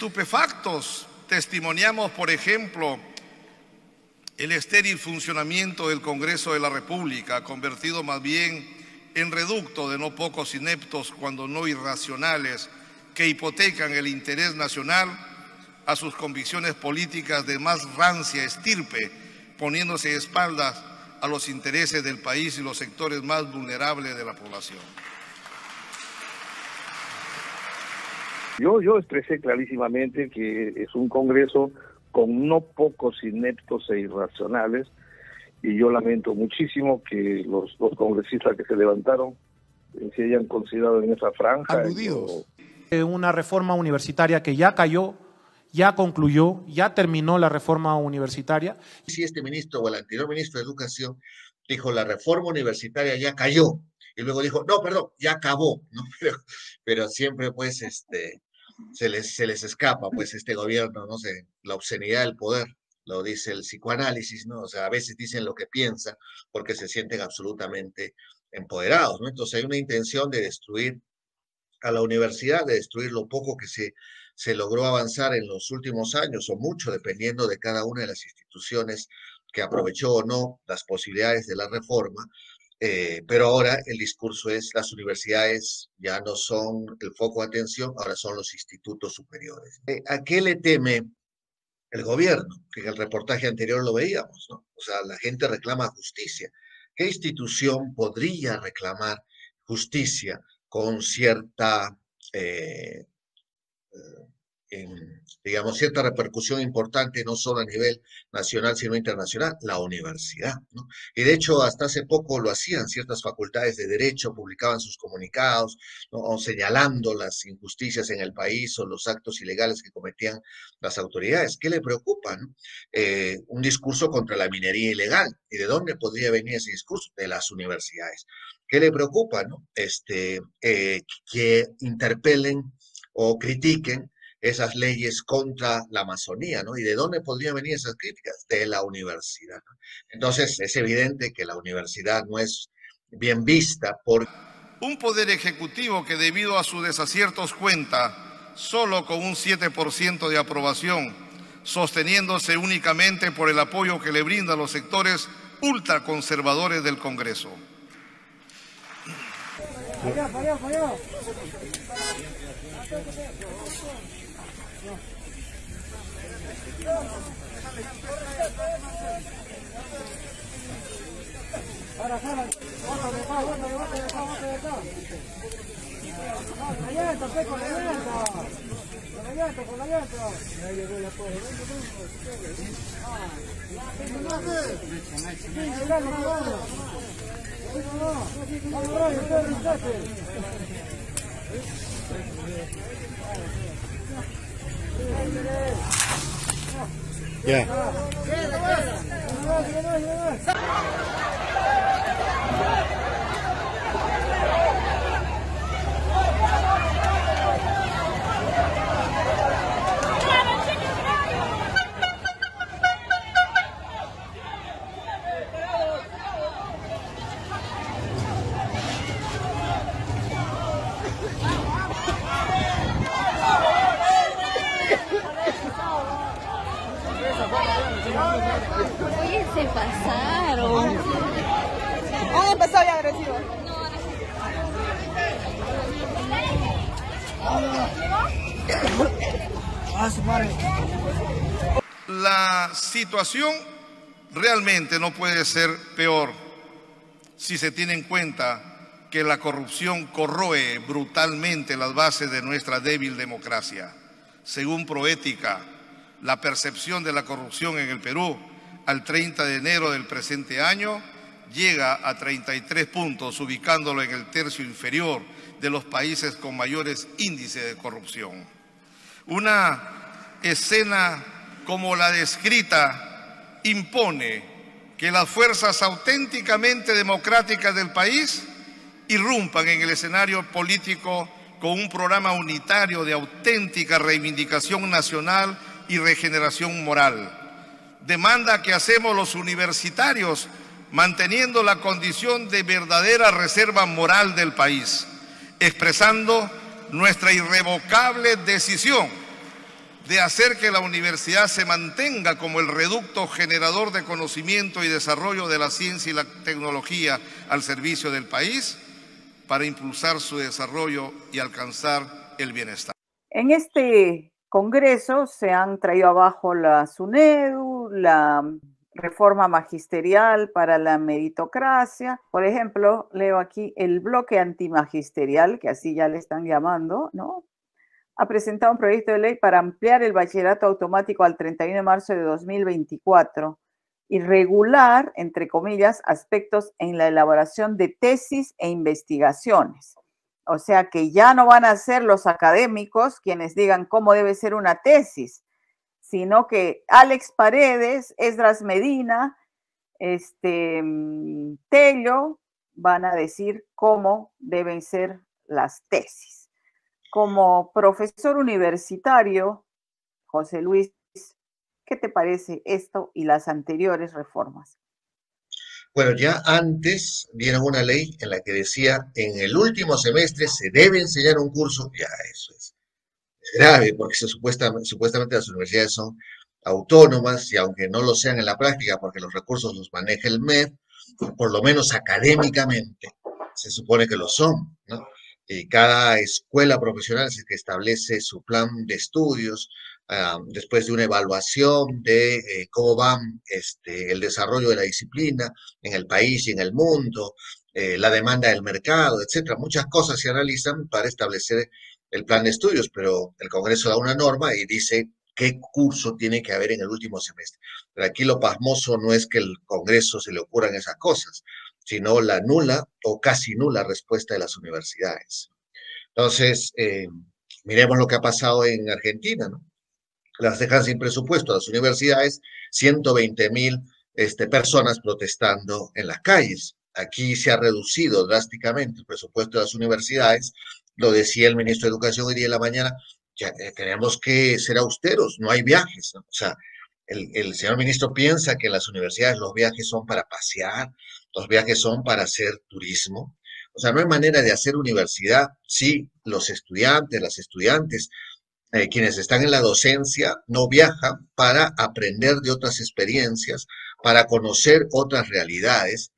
Estupefactos testimoniamos, por ejemplo, el estéril funcionamiento del Congreso de la República, convertido más bien en reducto de no pocos ineptos, cuando no irracionales, que hipotecan el interés nacional a sus convicciones políticas de más rancia estirpe, poniéndose de espaldas a los intereses del país y los sectores más vulnerables de la población. Yo expresé clarísimamente que es un Congreso con no pocos ineptos e irracionales, y yo lamento muchísimo que los congresistas que se levantaron se hayan considerado en esa franja. Aludidos. Una reforma universitaria que ya cayó, ya concluyó, ya terminó la reforma universitaria. Si este ministro o el anterior ministro de Educación dijo la reforma universitaria ya cayó, y luego dijo, no, perdón, ya acabó, ¿no? Pero siempre pues se les escapa pues este gobierno, no sé, la obscenidad del poder, lo dice el psicoanálisis, ¿no? O sea, a veces dicen lo que piensan porque se sienten absolutamente empoderados, ¿no? Entonces hay una intención de destruir a la universidad, de destruir lo poco que se logró avanzar en los últimos años, o mucho, dependiendo de cada una de las instituciones que aprovechó o no las posibilidades de la reforma. Pero ahora el discurso es las universidades ya no son el foco de atención, ahora son los institutos superiores. ¿A qué le teme el gobierno? Que en el reportaje anterior lo veíamos, ¿no? O sea, la gente reclama justicia. ¿Qué institución podría reclamar justicia con cierta, digamos, cierta repercusión importante, no solo a nivel nacional, sino internacional? La universidad, ¿no? Y de hecho, hasta hace poco lo hacían ciertas facultades de derecho, publicaban sus comunicados, ¿no? O señalando las injusticias en el país o los actos ilegales que cometían las autoridades. ¿Qué le preocupa, no? Un discurso contra la minería ilegal. ¿Y de dónde podría venir ese discurso? De las universidades. ¿Qué le preocupa, no? Que interpelen o critiquen esas leyes contra la Amazonía, ¿no? ¿Y de dónde podrían venir esas críticas? De la universidad, ¿no? Entonces, es evidente que la universidad no es bien vista por un poder ejecutivo que, debido a sus desaciertos, cuenta solo con un 7% de aprobación, sosteniéndose únicamente por el apoyo que le brindan los sectores ultraconservadores del Congreso. Allá. Ahora, bájale acá. Con la llanta. Ahí llegó la cosa. Ya. Oye, se pasaron. Han empezado ya agresivo. La situación realmente no puede ser peor si se tiene en cuenta que la corrupción corroe brutalmente las bases de nuestra débil democracia. Según Proética, la percepción de la corrupción en el Perú al 30 de enero del presente año llega a 33 puntos, ubicándolo en el tercio inferior de los países con mayores índices de corrupción. Una escena como la descrita impone que las fuerzas auténticamente democráticas del país irrumpan en el escenario político con un programa unitario de auténtica reivindicación nacional y regeneración moral. Demanda que hacemos los universitarios, manteniendo la condición de verdadera reserva moral del país, expresando nuestra irrevocable decisión de hacer que la universidad se mantenga como el reducto generador de conocimiento y desarrollo de la ciencia y la tecnología al servicio del país para impulsar su desarrollo y alcanzar el bienestar. En este congreso se han traído abajo la SUNEDU, la reforma magisterial para la meritocracia. Por ejemplo, leo aquí el bloque antimagisterial, que así ya le están llamando, ¿no? Ha presentado un proyecto de ley para ampliar el bachillerato automático al 31 de marzo de 2024 y regular, entre comillas, aspectos en la elaboración de tesis e investigaciones. O sea que ya no van a ser los académicos quienes digan cómo debe ser una tesis, sino que Alex Paredes, Esdras Medina, Tello van a decir cómo deben ser las tesis. Como profesor universitario, José Luis, ¿qué te parece esto y las anteriores reformas? Bueno, ya antes vieron una ley en la que decía en el último semestre se debe enseñar un curso. Ya eso es grave porque supuestamente las universidades son autónomas y aunque no lo sean en la práctica porque los recursos los maneja el MEF, por lo menos académicamente se supone que lo son, ¿no? Y cada escuela profesional es el que establece su plan de estudios después de una evaluación de cómo va el desarrollo de la disciplina en el país y en el mundo, la demanda del mercado, etcétera. Muchas cosas se analizan para establecer el plan de estudios, pero el Congreso da una norma y dice qué curso tiene que haber en el último semestre. Pero aquí lo pasmoso no es que el Congreso se le ocurran esas cosas, sino la nula o casi nula respuesta de las universidades. Entonces, miremos lo que ha pasado en Argentina, ¿no? Las dejan sin presupuesto a las universidades, 120.000 personas protestando en las calles. Aquí se ha reducido drásticamente el presupuesto de las universidades, lo decía el ministro de Educación hoy día en la mañana, ya tenemos que ser austeros, no hay viajes, ¿no? O sea, el señor ministro piensa que en las universidades los viajes son para pasear, los viajes son para hacer turismo. O sea, no hay manera de hacer universidad si los estudiantes, las estudiantes, quienes están en la docencia no viajan para aprender de otras experiencias, para conocer otras realidades,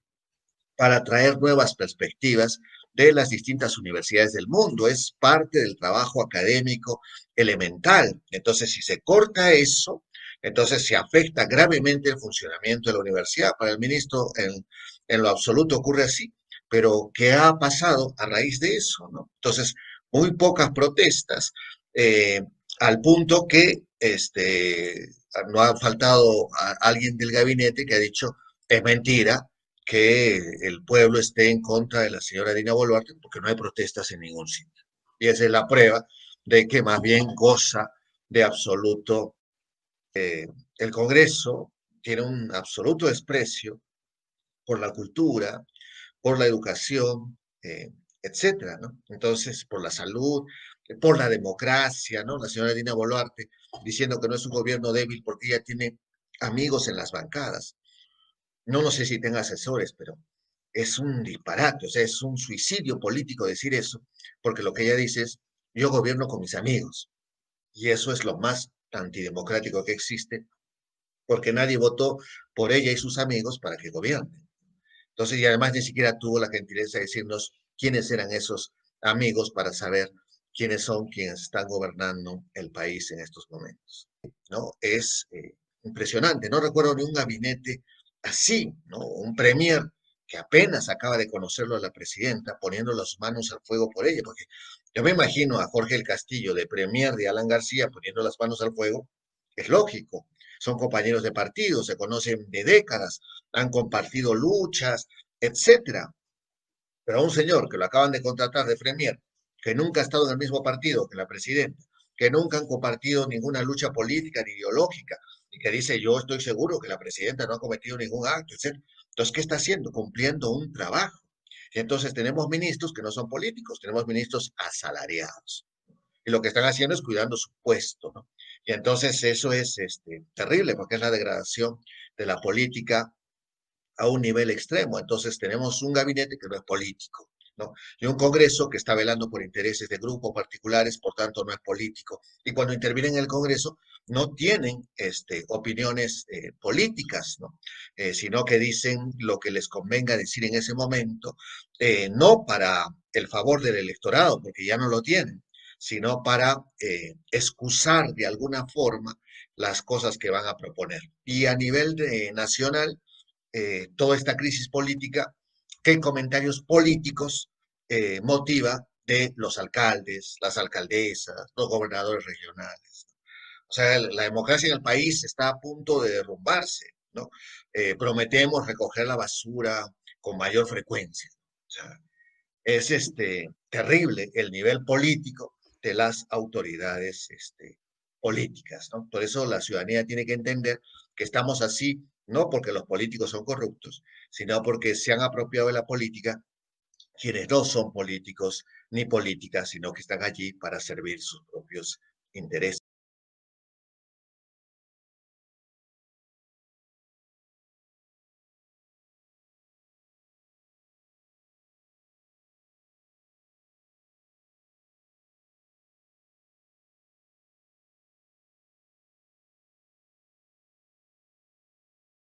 para traer nuevas perspectivas de las distintas universidades del mundo. Es parte del trabajo académico elemental. Entonces, si se corta eso, entonces se afecta gravemente el funcionamiento de la universidad. Para el ministro, en lo absoluto ocurre así. Pero, ¿qué ha pasado a raíz de eso, ¿no? Entonces, muy pocas protestas, al punto que no ha faltado a alguien del gabinete que ha dicho, es mentira que el pueblo esté en contra de la señora Dina Boluarte porque no hay protestas en ningún sitio. Y esa es la prueba de que más bien goza de absoluto, el Congreso tiene un absoluto desprecio por la cultura, por la educación, etcétera, ¿no? Entonces, por la salud, por la democracia, ¿no? La señora Dina Boluarte diciendo que no es un gobierno débil porque ella tiene amigos en las bancadas. No sé si tenga asesores, pero es un disparate, o sea, es un suicidio político decir eso, porque lo que ella dice es, yo gobierno con mis amigos, y eso es lo más antidemocrático que existe, porque nadie votó por ella y sus amigos para que gobiernen. Entonces, y además ni siquiera tuvo la gentileza de decirnos quiénes eran esos amigos para saber quiénes son quienes están gobernando el país en estos momentos, ¿no? Es impresionante, no recuerdo ni un gabinete así, ¿no? Un premier que apenas acaba de conocerlo a la presidenta, poniendo las manos al fuego por ella, porque yo me imagino a Jorge el Castillo de premier de Alan García poniendo las manos al fuego, es lógico, son compañeros de partido, se conocen de décadas, han compartido luchas, etcétera. Pero a un señor que lo acaban de contratar de premier, que nunca ha estado en el mismo partido que la presidenta, que nunca han compartido ninguna lucha política ni ideológica, y que dice, yo estoy seguro que la presidenta no ha cometido ningún acto, etc. Entonces, ¿qué está haciendo? Cumpliendo un trabajo. Y entonces tenemos ministros que no son políticos, tenemos ministros asalariados. Y lo que están haciendo es cuidando su puesto, ¿no? Y entonces eso es terrible, porque es la degradación de la política a un nivel extremo. Entonces tenemos un gabinete que no es político, ¿no? Y un Congreso que está velando por intereses de grupos particulares, por tanto no es político. Y cuando intervienen en el Congreso, no tienen opiniones políticas, ¿no? Sino que dicen lo que les convenga decir en ese momento, no para el favor del electorado, porque ya no lo tienen, sino para excusar de alguna forma las cosas que van a proponer. Y a nivel nacional, toda esta crisis política, ¿qué comentarios políticos motiva de los alcaldes, las alcaldesas, los gobernadores regionales? O sea, la democracia en el país está a punto de derrumbarse, ¿no? Prometemos recoger la basura con mayor frecuencia. O sea, es terrible el nivel político de las autoridades políticas, ¿no? Por eso la ciudadanía tiene que entender que estamos así, no porque los políticos son corruptos, sino porque se han apropiado de la política quienes no son políticos ni políticas, sino que están allí para servir sus propios intereses.